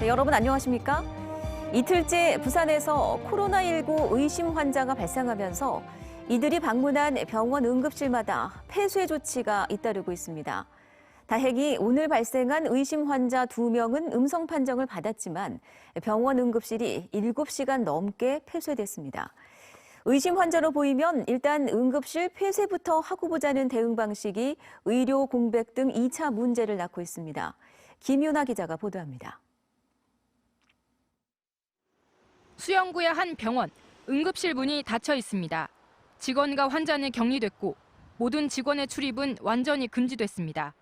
네, 여러분 안녕하십니까? 이틀째 부산에서 코로나19 의심 환자가 발생하면서 이들이 방문한 병원 응급실마다 폐쇄 조치가 잇따르고 있습니다. 다행히 오늘 발생한 의심 환자 2명은 음성 판정을 받았지만 병원 응급실이 7시간 넘게 폐쇄됐습니다. 의심 환자로 보이면 일단 응급실 폐쇄부터 하고 보자는 대응 방식이 의료 공백 등 2차 문제를 낳고 있습니다. 김윤아 기자가 보도합니다. 수영구의 한 병원, 응급실 문이 닫혀 있습니다. 직원과 환자는 격리됐고 모든 직원의 출입은 완전히 금지됐습니다.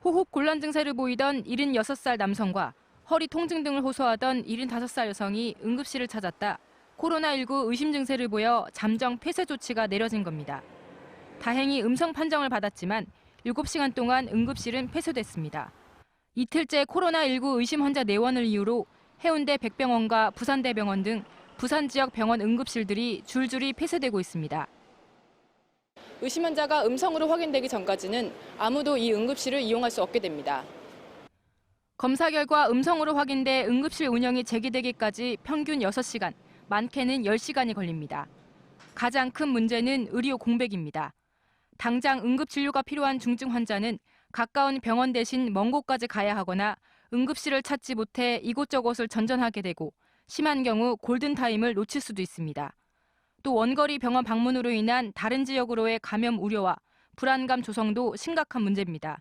호흡 곤란 증세를 보이던 76살 남성과 허리 통증 등을 호소하던 75살 여성이 응급실을 찾았다 코로나19 의심 증세를 보여 잠정 폐쇄 조치가 내려진 겁니다. 다행히 음성 판정을 받았지만 7시간 동안 응급실은 폐쇄됐습니다. 이틀째 코로나19 의심 환자 내원을 이유로 해운대 백병원과 부산대병원 등 부산 지역 병원 응급실들이 줄줄이 폐쇄되고 있습니다. 의심 환자가 음성으로 확인되기 전까지는 아무도 이 응급실을 이용할 수 없게 됩니다. 검사 결과 음성으로 확인돼 응급실 운영이 재개되기까지 평균 6시간, 많게는 10시간이 걸립니다. 가장 큰 문제는 의료 공백입니다. 당장 응급진료가 필요한 중증 환자는 가까운 병원 대신 먼 곳까지 가야 하거나 응급실을 찾지 못해 이곳저곳을 전전하게 되고 심한 경우 골든타임을 놓칠 수도 있습니다. 또 원거리 병원 방문으로 인한 다른 지역으로의 감염 우려와 불안감 조성도 심각한 문제입니다.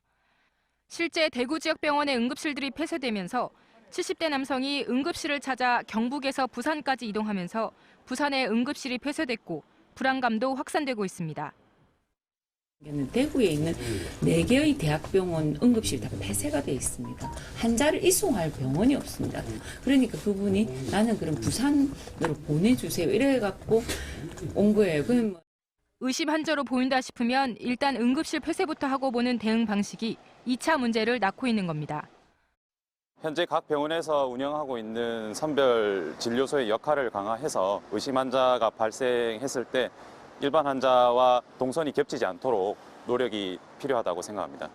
실제 대구 지역 병원의 응급실들이 폐쇄되면서 70대 남성이 응급실을 찾아 경북에서 부산까지 이동하면서 부산의 응급실이 폐쇄됐고 불안감도 확산되고 있습니다. 대구에 있는 4개의 대학병원 응급실 다 폐쇄가 돼 있습니다. 환자를 이송할 병원이 없습니다. 그러니까 그분이 나는 그럼 부산으로 보내주세요. 이래갖고 온 거예요. 의심 환자로 보인다 싶으면 일단 응급실 폐쇄부터 하고 보는 대응 방식이 2차 문제를 낳고 있는 겁니다. 현재 각 병원에서 운영하고 있는 선별 진료소의 역할을 강화해서 의심 환자가 발생했을 때 일반 환자와 동선이 겹치지 않도록 노력이 필요하다고 생각합니다.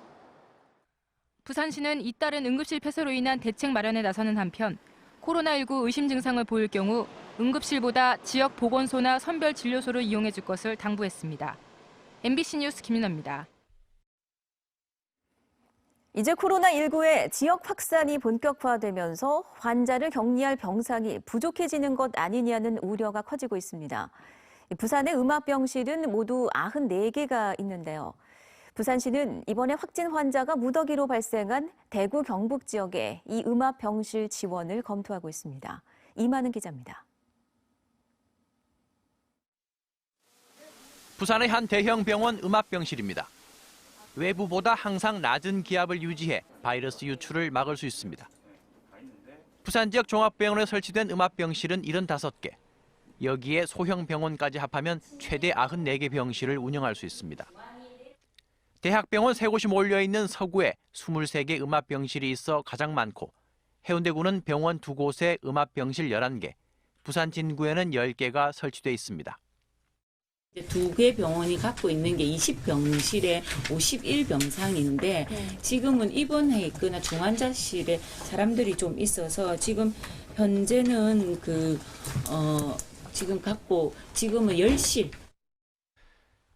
부산시는 잇따른 응급실 폐쇄로 인한 대책 마련에 나서는 한편 코로나19 의심 증상을 보일 경우 응급실보다 지역 보건소나 선별 진료소를 이용해 줄 것을 당부했습니다. MBC 뉴스 김윤아입니다. 이제 코로나19의 지역 확산이 본격화되면서 환자를 격리할 병상이 부족해지는 것 아니냐는 우려가 커지고 있습니다. 부산의 음압병실은 모두 94개가 있는데요. 부산시는 이번에 확진 환자가 무더기로 발생한 대구 경북 지역에 이 음압병실 지원을 검토하고 있습니다. 이만은 기자입니다. 부산의 한 대형 병원 음압병실입니다. 외부보다 항상 낮은 기압을 유지해 바이러스 유출을 막을 수 있습니다. 부산 지역 종합병원에 설치된 음압병실은 75개. 여기에 소형 병원까지 합하면 최대 94개 병실을 운영할 수 있습니다. 대학병원 3곳이 몰려있는 서구에 23개 음압병실이 있어 가장 많고 해운대구는 병원 2곳에 음압병실 11개, 부산 진구에는 10개가 설치돼 있습니다. 2개 병원이 갖고 있는 게 20병실에 51병상인데 지금은 입원해 있거나 중환자실에 사람들이 좀 있어서 지금 현재는 지금은 10실.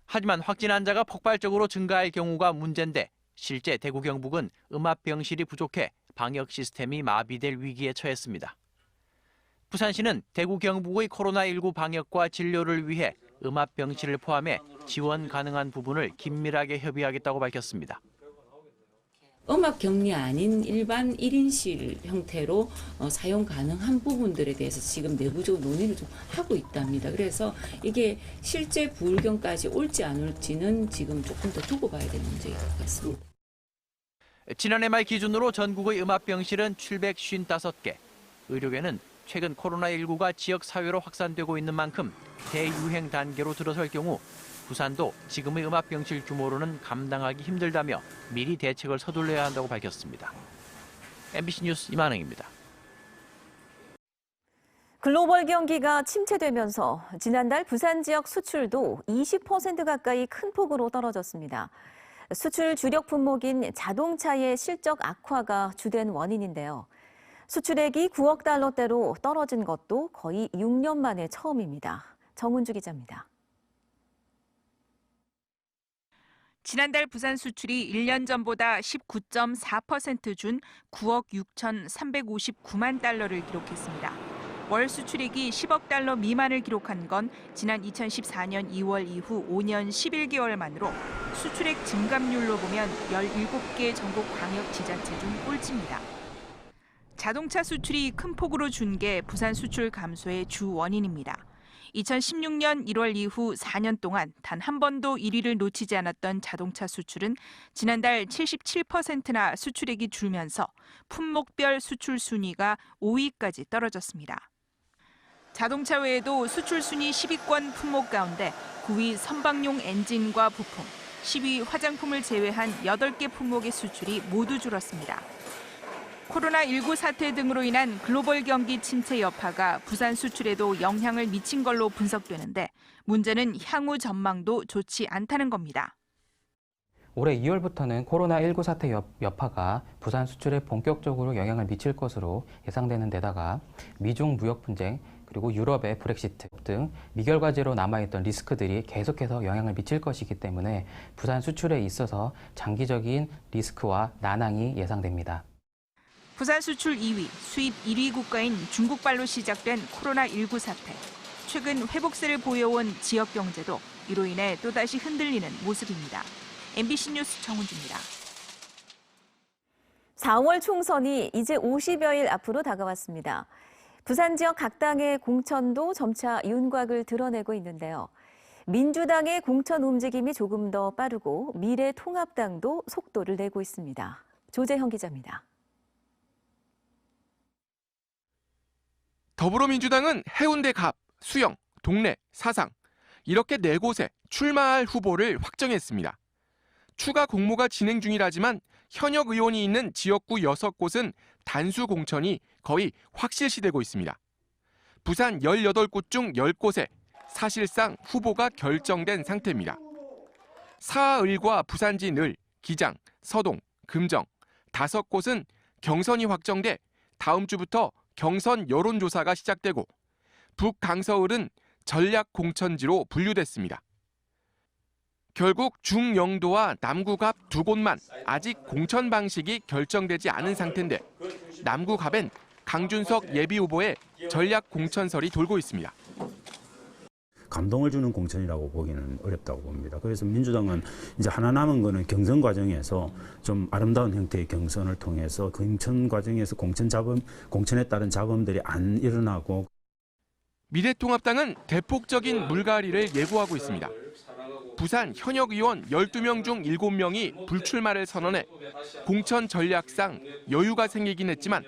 하지만 확진 환자가 폭발적으로 증가할 경우가 문제인데 실제 대구 경북은 음압병실이 부족해 방역 시스템이 마비될 위기에 처했습니다. 부산시는 대구 경북의 코로나19 방역과 진료를 위해 음압병실을 포함해 지원 가능한 부분을 긴밀하게 협의하겠다고 밝혔습니다. 음압 격리 아닌 일반 1인실 형태로 사용 가능한 부분들에 대해서 지금 내부적으로 논의를 좀 하고 있답니다. 그래서 이게 실제 부울경까지 올지 안 올지는 지금 조금 더 두고 봐야 되는 문제인 것 같습니다. 지난해 말 기준으로 전국의 음압병실은 755개. 의료계는 최근 코로나19가 지역 사회로 확산되고 있는 만큼 대유행 단계로 들어설 경우 부산도 지금의 음압병실 규모로는 감당하기 힘들다며 미리 대책을 서둘러야 한다고 밝혔습니다. MBC 뉴스 이만흥입니다. 글로벌 경기가 침체되면서 지난달 부산 지역 수출도 20% 가까이 큰 폭으로 떨어졌습니다. 수출 주력 품목인 자동차의 실적 악화가 주된 원인인데요. 수출액이 9억 달러대로 떨어진 것도 거의 6년 만에 처음입니다. 정은주 기자입니다. 지난달 부산 수출이 1년 전보다 19.4% 준 9억 6,359만 달러를 기록했습니다. 월 수출액이 10억 달러 미만을 기록한 건 지난 2014년 2월 이후 5년 11개월 만으로 수출액 증감률로 보면 17개 전국 광역지자체 중 꼴찌입니다. 자동차 수출이 큰 폭으로 준 게 부산 수출 감소의 주 원인입니다. 2016년 1월 이후 4년 동안 단 한 번도 1위를 놓치지 않았던 자동차 수출은 지난달 77%나 수출액이 줄면서 품목별 수출 순위가 5위까지 떨어졌습니다. 자동차 외에도 수출 순위 10위권 품목 가운데 9위 선박용 엔진과 부품, 10위 화장품을 제외한 8개 품목의 수출이 모두 줄었습니다. 코로나19 사태 등으로 인한 글로벌 경기 침체 여파가 부산 수출에도 영향을 미친 걸로 분석되는데 문제는 향후 전망도 좋지 않다는 겁니다. 올해 2월부터는 코로나19 사태 여파가 부산 수출에 본격적으로 영향을 미칠 것으로 예상되는 데다가 미중 무역 분쟁 그리고 유럽의 브렉시트 등 미결과제로 남아있던 리스크들이 계속해서 영향을 미칠 것이기 때문에 부산 수출에 있어서 장기적인 리스크와 난항이 예상됩니다. 부산 수출 2위, 수입 1위 국가인 중국발로 시작된 코로나19 사태. 최근 회복세를 보여온 지역 경제도 이로 인해 또다시 흔들리는 모습입니다. MBC 뉴스 정은주입니다. 4월 총선이 이제 50여일 앞으로 다가왔습니다. 부산 지역 각 당의 공천도 점차 윤곽을 드러내고 있는데요. 민주당의 공천 움직임이 조금 더 빠르고 미래통합당도 속도를 내고 있습니다. 조재형 기자입니다. 더불어민주당은 해운대 갑, 수영, 동래, 사상 이렇게 4곳에 출마할 후보를 확정했습니다. 추가 공모가 진행 중이라지만 현역 의원이 있는 지역구 6곳은 단수 공천이 거의 확실시되고 있습니다. 부산 18곳 중 10곳에 사실상 후보가 결정된 상태입니다. 사을과 부산지 늘, 기장, 서동, 금정 5곳은 경선이 확정돼 다음 주부터 경선 여론조사가 시작되고 북강서을은 전략 공천지로 분류됐습니다. 결국 중영도와 남구갑 2곳만 아직 공천 방식이 결정되지 않은 상태인데 남구갑엔 강준석 예비후보의 전략 공천설이 돌고 있습니다. 감동을 주는 공천이라고 보기는 어렵다고 봅니다. 그래서 민주당은 이제 하나 남은 거는 경선 과정에서 좀 아름다운 형태의 경선을 통해서 경선 과정에서 공천에 따른 잡음들이 안 일어나고. 미래통합당은 대폭적인 물갈이를 예고하고 있습니다. 부산 현역 의원 12명 중 7명이 불출마를 선언해 공천 전략상 여유가 생기긴 했지만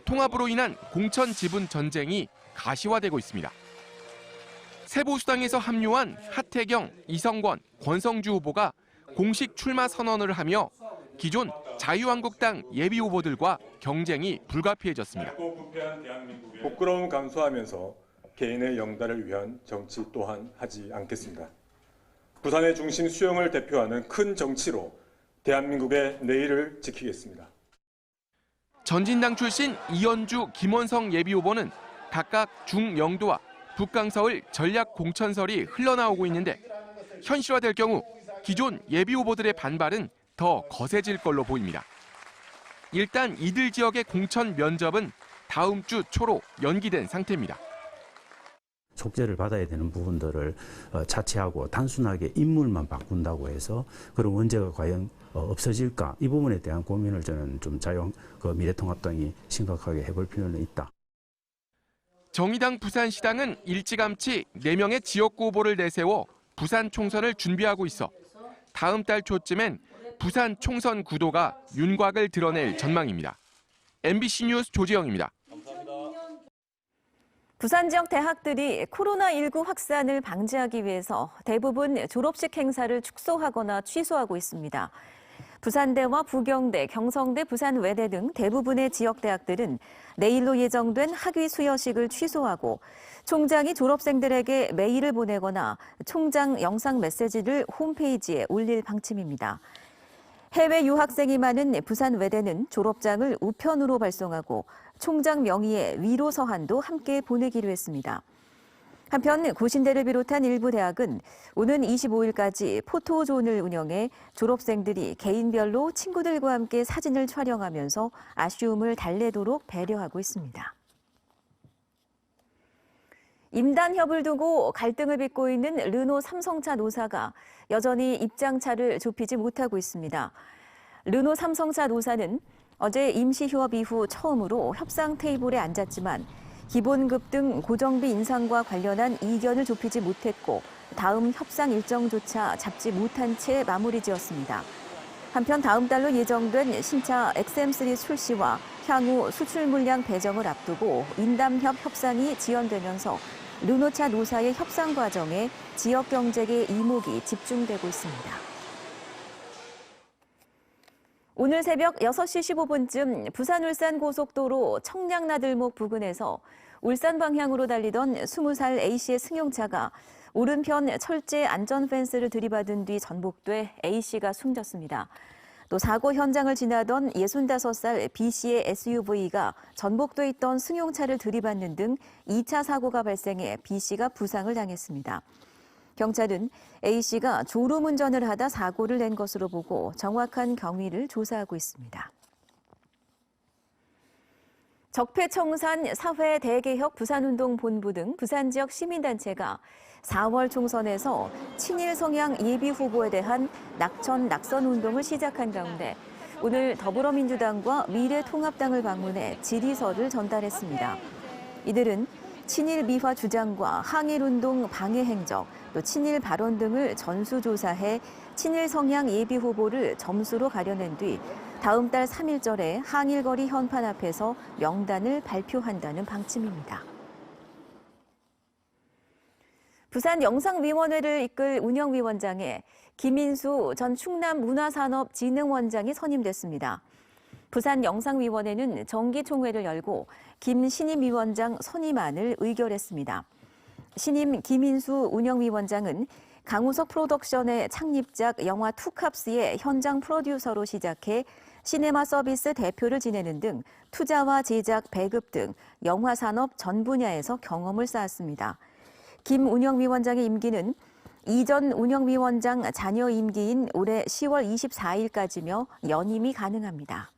통합으로 인한 공천 지분 전쟁이 가시화되고 있습니다. 새보수당에서 합류한 하태경, 이성권, 권성주 후보가 공식 출마 선언을 하며 기존 자유한국당 예비후보들과 경쟁이 불가피해졌습니다. 부끄러움 감수하면서 개인의 영달을 위한 정치 또한 하지 않겠습니다. 부산의 중심 수영을 대표하는 큰 정치로 대한민국의 내일을 지키겠습니다. 전진당 출신 이현주, 김원성 예비후보는 각각 중영도와 북강서울 전략 공천설이 흘러나오고 있는데 현실화될 경우 기존 예비후보들의 반발은 더 거세질 걸로 보입니다. 일단 이들 지역의 공천 면접은 다음 주 초로 연기된 상태입니다. 속죄를 받아야 되는 부분들을 차치하고 단순하게 인물만 바꾼다고 해서 그런 문제가 과연 없어질까? 이 부분에 대한 고민을 저는 좀 미래통합당이 심각하게 해볼 필요는 있다. 정의당 부산시당은 일찌감치 4명의 지역구 후보를 내세워 부산 총선을 준비하고 있어 다음 달 초쯤엔 부산 총선 구도가 윤곽을 드러낼 전망입니다. MBC 뉴스 조재영입니다. 부산 지역 대학들이 코로나19 확산을 방지하기 위해서 대부분 졸업식 행사를 축소하거나 취소하고 있습니다. 부산대와 부경대, 경성대, 부산외대 등 대부분의 지역 대학들은 내일로 예정된 학위 수여식을 취소하고 총장이 졸업생들에게 메일을 보내거나 총장 영상 메시지를 홈페이지에 올릴 방침입니다. 해외 유학생이 많은 부산외대는 졸업장을 우편으로 발송하고 총장 명의의 위로 서한도 함께 보내기로 했습니다. 한편 고신대를 비롯한 일부 대학은 오는 25일까지 포토존을 운영해 졸업생들이 개인별로 친구들과 함께 사진을 촬영하면서 아쉬움을 달래도록 배려하고 있습니다. 임단협을 두고 갈등을 빚고 있는 르노 삼성차 노사가 여전히 입장차를 좁히지 못하고 있습니다. 르노 삼성차 노사는 어제 임시휴업 이후 처음으로 협상 테이블에 앉았지만 기본급 등 고정비 인상과 관련한 이견을 좁히지 못했고 다음 협상 일정조차 잡지 못한 채 마무리 지었습니다. 한편 다음 달로 예정된 신차 XM3 출시와 향후 수출 물량 배정을 앞두고 인담협 협상이 지연되면서 르노차 노사의 협상 과정에 지역 경제계 이목이 집중되고 있습니다. 오늘 새벽 6시 15분쯤 부산 울산 고속도로 청량나들목 부근에서 울산 방향으로 달리던 20살 A씨의 승용차가 오른편 철제 안전 펜스를 들이받은 뒤 전복돼 A씨가 숨졌습니다. 또 사고 현장을 지나던 65살 B씨의 SUV가 전복돼 있던 승용차를 들이받는 등 2차 사고가 발생해 B씨가 부상을 당했습니다. 경찰은 A씨가 졸음운전을 하다 사고를 낸 것으로 보고 정확한 경위를 조사하고 있습니다. 적폐청산 사회대개혁 부산운동본부 등 부산 지역 시민단체가 4월 총선에서 친일 성향 예비 후보에 대한 낙선 운동을 시작한 가운데 오늘 더불어민주당과 미래통합당을 방문해 질의서를 전달했습니다. 이들은 친일 미화 주장과 항일운동 방해 행적, 또 친일 발언 등을 전수조사해 친일 성향 예비 후보를 점수로 가려낸 뒤 다음 달 3일절에 항일거리 현판 앞에서 명단을 발표한다는 방침입니다. 부산 영상위원회를 이끌 운영위원장에 김인수 전 충남문화산업진흥원장이 선임됐습니다. 부산 영상위원회는 정기총회를 열고 김 신임위원장 선임안을 의결했습니다. 신임 김인수 운영위원장은 강우석 프로덕션의 창립작 영화 투캅스의 현장 프로듀서로 시작해 시네마 서비스 대표를 지내는 등 투자와 제작, 배급 등 영화 산업 전 분야에서 경험을 쌓았습니다. 김 운영위원장의 임기는 이전 운영위원장 잔여 임기인 올해 10월 24일까지며 연임이 가능합니다.